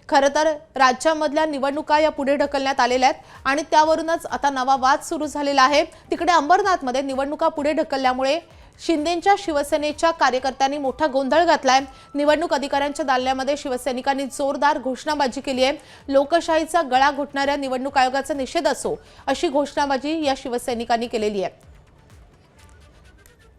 खरं तर राज्यामधल्या निवडणुका या पुढे ढकलण्यात आलेल्या आहेत आणि त्यावरूनच आता नवा वाद सुरू झालेला आहे। तिकडे अंबरनाथमध्ये निवडणुका पुढे ढकलल्यामुळे शिंदेंच्या शिवसेनेच्या कार्यकर्त्यांनी मोठा गोंधळ घातलाय। निवडणूक अधिकाऱ्यांच्या दालनामध्ये शिवसैनिकांनी जोरदार घोषणाबाजी केली आहे। लोकशाहीचा गळा घोटणाऱ्या निवडणूक आयोगाचा निषेध असो अशी घोषणाबाजी या शिवसैनिकांनी केलेली आहे।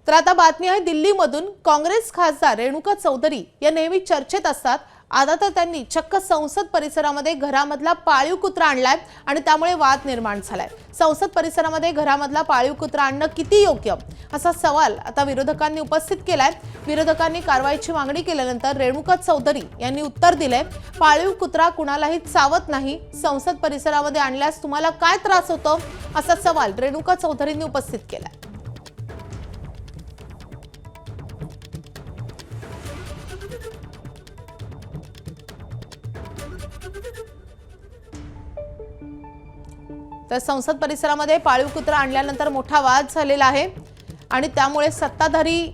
तर आता बातमी आहे दिल्लीमधून काँग्रेस खासदार रेणुका चौधरी या नेहमी चर्चेत असतात। आता तर त्यांनी चक्क संसद परिसरामध्ये घरामधला पाळीव कुत्रा आणलाय आणि त्यामुळे वाद निर्माण झालाय। संसद परिसरामध्ये घरामधला पाळीव कुत्रा आणणं किती योग्य असा सवाल आता विरोधकांनी उपस्थित केलाय। विरोधकांनी कारवाईची मागणी केल्यानंतर रेणुका चौधरी यांनी उत्तर दिले, पाळीव कुत्रा कुणालाही चावत नाही, संसद परिसरामध्ये आणल्यास तुम्हाला काय त्रास होतो असा सवाल रेणुका चौधरींनी उपस्थित केलाय। तर संसद परिसरामध्ये पाळीव कुत्रा आणल्यानंतर मोठा वाद झालेला आहे आणि त्यामुळे सत्ताधारी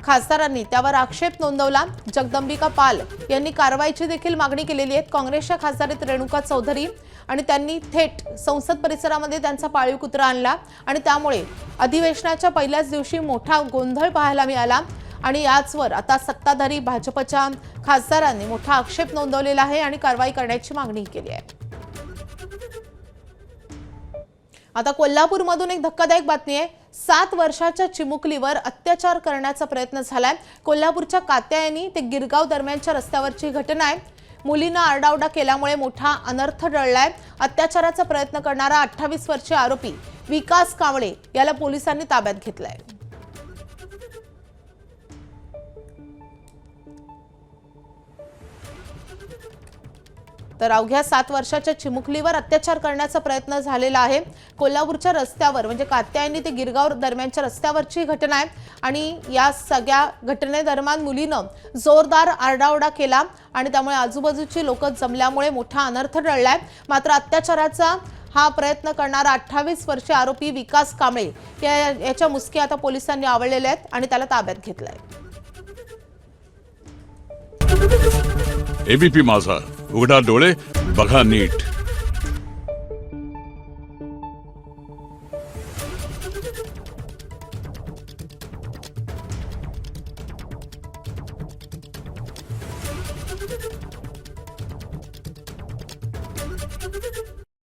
खासदारांनी त्यावर आक्षेप नोंदवला। जगदंबिका पाल यांनी कारवाईची देखील मागणी केलेली आहे। काँग्रेसच्या खासदारीत रेणुका चौधरी आणि त्यांनी थेट संसद परिसरामध्ये त्यांचा पाळीव कुत्रा आणला आणि त्यामुळे अधिवेशनाच्या पहिल्याच दिवशी मोठा गोंधळ पाहायला मिळाला आणि याचवर आता सत्ताधारी भाजपच्या खासदारांनी मोठा आक्षेप नोंदवलेला आहे आणि कारवाई करण्याची मागणी केली आहे। आता कोल्हापूरमधून एक धक्कादायक बातमी आहे। 7 वर्षाच्या चिमुकलीवर अत्याचार करण्याचा प्रयत्न झालाय। कोल्हापूरच्या कात्यायनी ते गिरगाव दरम्यानच्या रस्त्यावरची घटना आहे। मुलींना आरडाओरडा केल्यामुळे मोठा अनर्थ टळलाय। अत्याचाराचा प्रयत्न करणारा 28 वर्षीय आरोपी विकास कावळे याला पोलिसांनी ताब्यात घेतलाय। तर अवघ्या 7 वर्षाच्या चिमुकलीवर अत्याचार करण्याचा प्रयत्न झालेला आहे। कोल्हापूरच्या रस्त्यावर म्हणजे कात्यायनी ते गिरगाव दरम्यानच्या रस्त्यावरची घटना आहे आणि या सगळ्या घटनेदरम्यान मुलीनं जोरदार आरडाओरडा केला आणि त्यामुळे आजूबाजूची लोक जमल्यामुळे मोठा अनर्थ टळलाय। मात्र अत्याचाराचा हा प्रयत्न करणारा 28 वर्षीय आरोपी विकास कांबळे याच्या मुसक्या आता पोलिसांनी आवळलेले आहेत आणि त्याला ताब्यात घेतलंय। एबीपी माझा, उघडा डोळे बघा नीट।